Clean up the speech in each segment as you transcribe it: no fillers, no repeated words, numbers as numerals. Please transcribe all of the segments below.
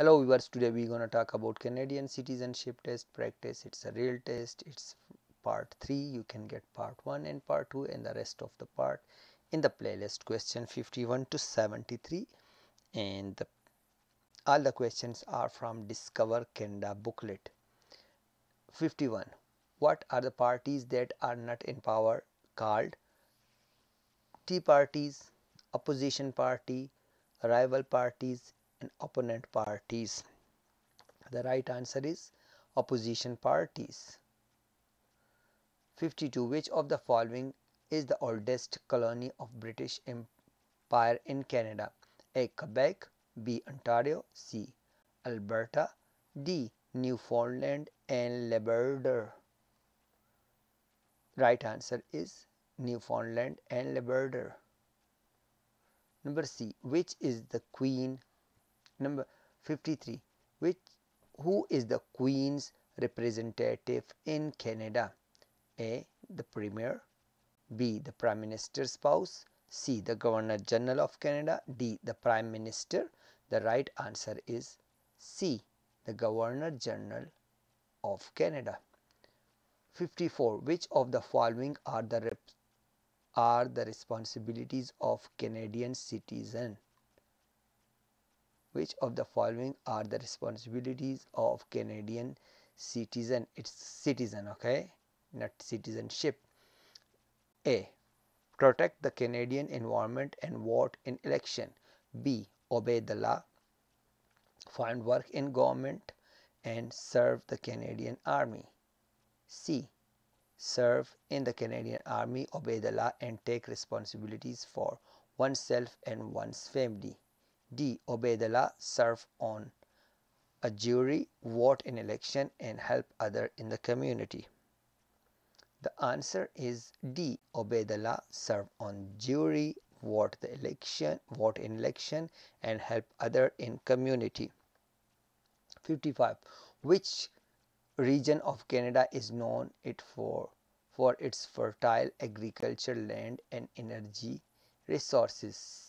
Hello viewers, today we're going to talk about Canadian Citizenship Test Practice. It's a real test. It's part 3. You can get part 1 and part 2 and the rest of the part in the playlist, question 51 to 73, and all the questions are from Discover Canada booklet. 51. What are the parties that are not in power called? Tea parties, opposition party, rival parties and opponent parties. The right answer is opposition parties. 52. Which of the following is the oldest colony of British Empire in Canada? A. Quebec, B. Ontario, C. Alberta, D. Newfoundland and Labrador. Right answer is Newfoundland and Labrador. Number C. Which is the Queen? Number 53. Who is the Queen's representative in Canada? A. The Premier, B. The Prime Minister's spouse, C. The Governor General of Canada, D. The Prime Minister. The right answer is C. The Governor General of Canada. 54. Which of the following are the responsibilities of Canadian citizen? Which of the following are the responsibilities of Canadian citizen? It's citizen, okay, not citizenship. A. Protect the Canadian environment and vote in election. B. Obey the law, find work in government and serve the Canadian Army. C. Serve in the Canadian Army, obey the law and take responsibilities for oneself and one's family. D. Obey the law, serve on a jury, vote in election and help others in the community. The answer is D. Obey the law, serve on jury, vote in election and help others in community. 55. Which region of Canada is known for its fertile agriculture land and energy resources?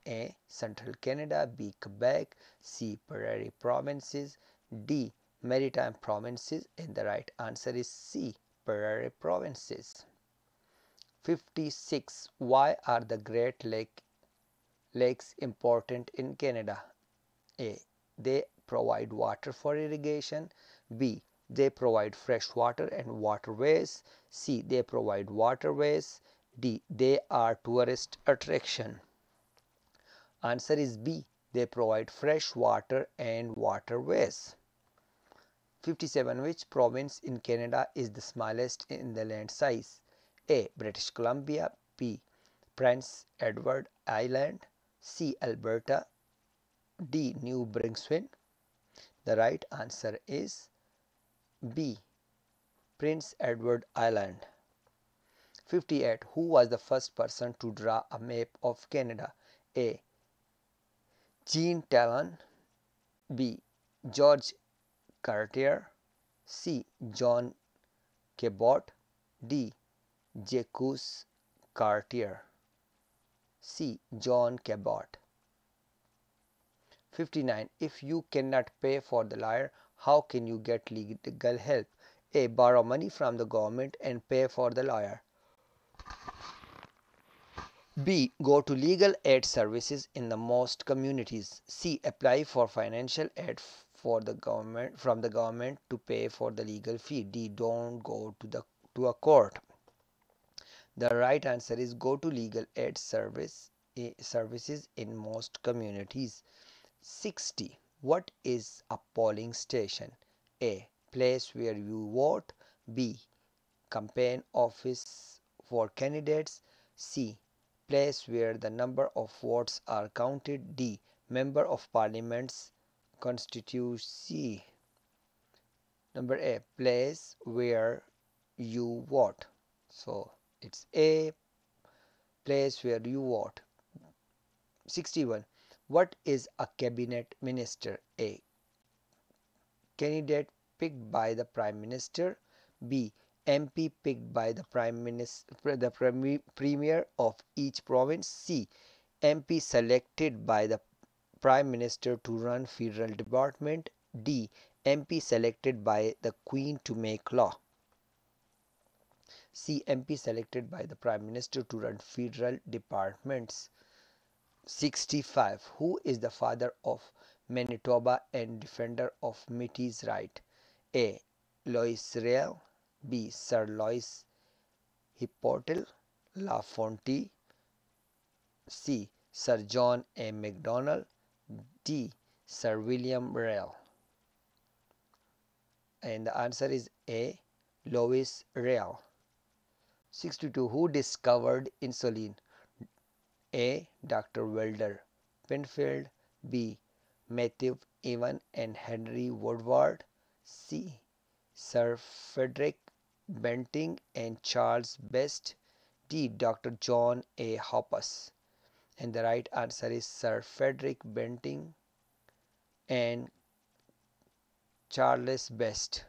A. Central Canada, B. Quebec, C. Prairie provinces, D. Maritime provinces, and the right answer is C. Prairie provinces. 56. Why are the Great Lakes important in Canada? A. They provide water for irrigation, B. They provide fresh water and waterways, C. They provide waterways, D. They are tourist attraction. Answer is B. They provide fresh water and waterways. 57. Which province in Canada is the smallest in the land size? A. British Columbia, B. Prince Edward Island, C. Alberta, D. New Brunswick. The right answer is B. Prince Edward Island. 58. Who was the first person to draw a map of Canada? A. Jean Talon, B. George Cartier, C. John Cabot, D. Jacques Cartier. C. John Cabot. 59. If you cannot pay for the lawyer, how can you get legal help? A. Borrow money from the government and pay for the lawyer. B. Go to legal aid services in the most communities. C. Apply for financial aid from the government to pay for the legal fee. D. Don't go to a court. The right answer is go to legal aid services in most communities. 60. What is a polling station? A. Place where you vote. B. Campaign office for candidates. C. Place where the number of votes are counted. D. Member of Parliament's constituency. Number A. Place where you vote. So it's A. Place where you vote. 61. What is a cabinet minister? A. Candidate picked by the Prime Minister. B. MP picked by the Premier of each province. C. MP selected by the Prime Minister to run federal department. D. MP selected by the Queen to make law. C. MP selected by the Prime Minister to run federal departments. 65. Who is the father of Manitoba and defender of Métis right? A. Lois Riel. B. Sir Lois Hippolyte Lafontaine. C. Sir John A. Macdonald. D. Sir William Riel. And the answer is A. Lois Riel. 62. Who discovered insulin? A. Dr. Wilder Penfield. B. Matthew Evan and Henry Woodward. C. Sir Frederick Banting and Charles Best. D. Dr. John A. Hoppus. And the right answer is Sir Frederick Banting and Charles Best.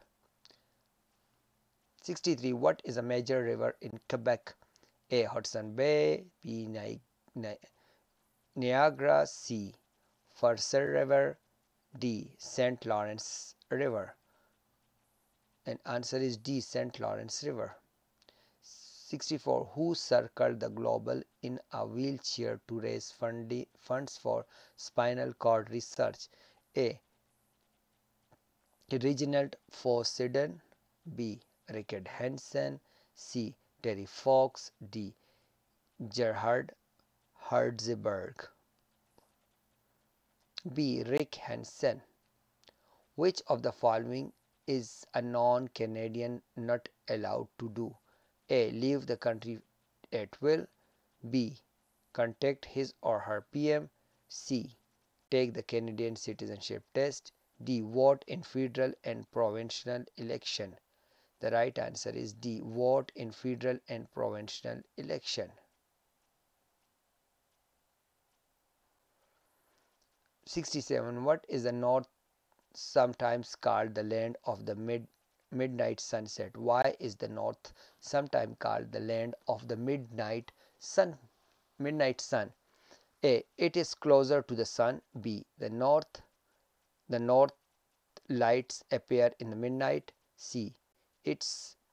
63. What is a major river in Quebec? A. Hudson Bay. B. Niagara. C. Fraser River. D. St. Lawrence River. And answer is D. St. Lawrence River. 64. Who circled the globe in a wheelchair to raise funds for spinal cord research? A. Reginald Fossidon. B. Rickard Hansen. C. Terry Fox. D. Gerhard Hertzberg. B. Rick Hansen. Which of the following is a non-Canadian not allowed to do? A. Leave the country at will. B. Contact his or her PM. C. Take the Canadian citizenship test. D. Vote in federal and provincial election. The right answer is D. Vote in federal and provincial election. 67. What is the North sometimes called the land of the midnight sunset? Why is the North sometimes called the land of the midnight sun? A. It is closer to the sun. B. The north lights appear in the midnight. C. It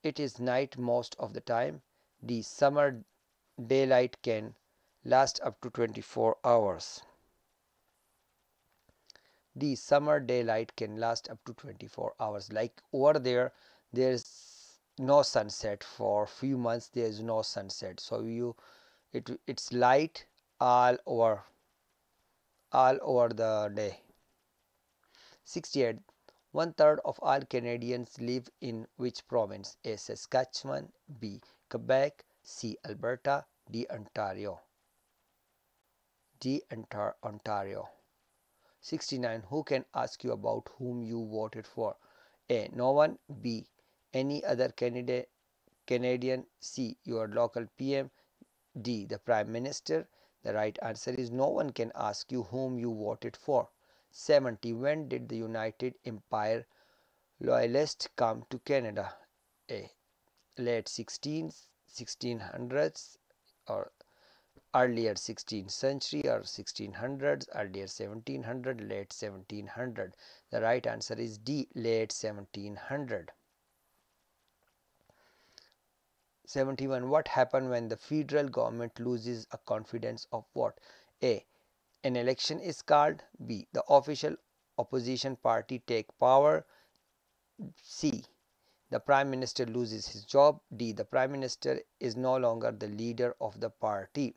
is night most of the time. D. Summer daylight can last up to 24 hours. D. Summer daylight can last up to 24 hours. Like over there's no sunset for few months. There is no sunset, so it's light all over the day. 68. 1/3 of all Canadians live in which province? A. Saskatchewan. B. Quebec. C. Alberta. D. Ontario. Ontario. 69. Who can ask you about whom you voted for? A. No one. B. Any other Canadian. C. Your local PM. D. The Prime Minister. The right answer is no one can ask you whom you voted for. 70. When did the United Empire Loyalists come to Canada? A. Late 1600s or earlier 16th century, or 1600s, earlier 1700, late 1700. The right answer is D. Late 1700. 71. What happened when the federal government loses a confidence of what? A. An election is called. B. The official opposition party take power. C. The Prime Minister loses his job. D. The Prime Minister is no longer the leader of the party.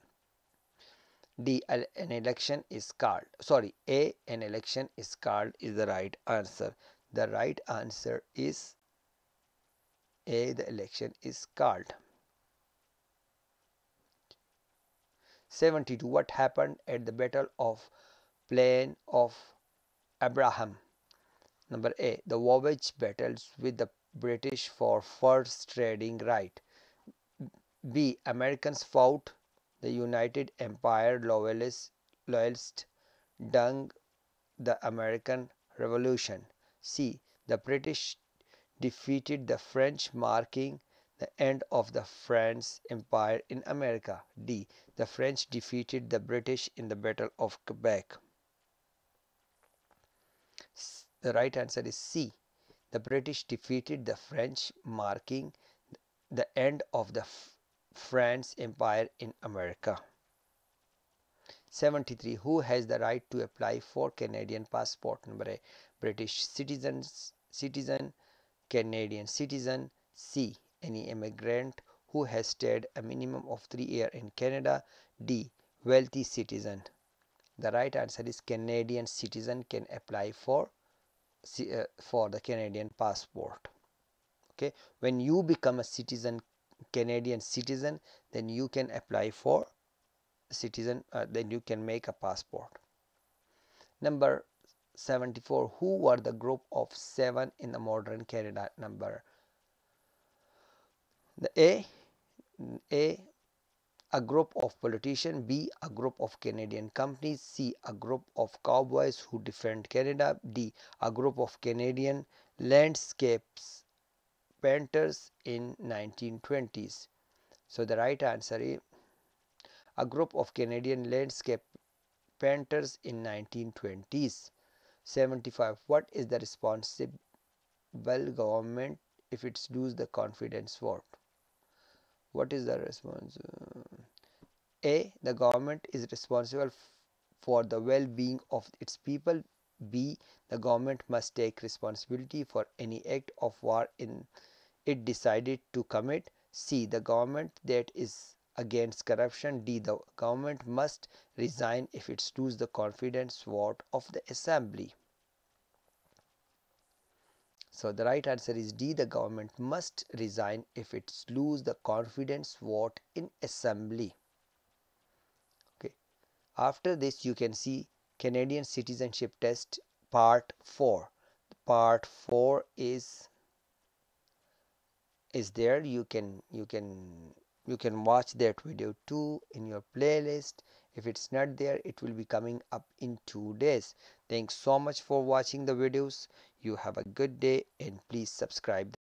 D. An election is called. Sorry, A. An election is called is the right answer. The right answer is A. The election is called. 72. What happened at the Battle of Plain of Abraham? Number A. The Wabash battles with the British for furs trading right. B. Americans fought the United Empire Loyalists during the American Revolution. C. The British defeated the French, marking the end of the French Empire in America. D. The French defeated the British in the Battle of Quebec. The right answer is C. The British defeated the French, marking the end of the France Empire in America. 73. Who has the right to apply for Canadian passport? Number A. British citizen, Canadian citizen. C. Any immigrant who has stayed a minimum of 3 years in Canada. D. Wealthy citizen. The right answer is Canadian citizen can apply for the Canadian passport. Okay, when you become a citizen, Canadian citizen, then you can apply for citizen, then you can make a passport. Number 74. Who were the group of 7 in the modern Canada? Number the a group of politicians. B. A group of Canadian companies. C. A group of cowboys who defend Canada. D. A group of Canadian landscapes painters in 1920s. So the right answer is a group of Canadian landscape painters in 1920s. 75. What is the responsible government if it's lose the confidence vote? What is the response? A. The government is responsible for the well-being of its people. B. The government must take responsibility for any act of war it decided to commit. C. The government that is against corruption. D. The government must resign if it loses the confidence vote of the assembly. So the right answer is D. The government must resign if it loses the confidence vote in assembly. Okay. After this you can see Canadian Citizenship Test Part 4. Part 4 is there. You can watch that video too in your playlist. If it's not there, it will be coming up in 2 days. Thanks so much for watching the videos. You have a good day and please subscribe.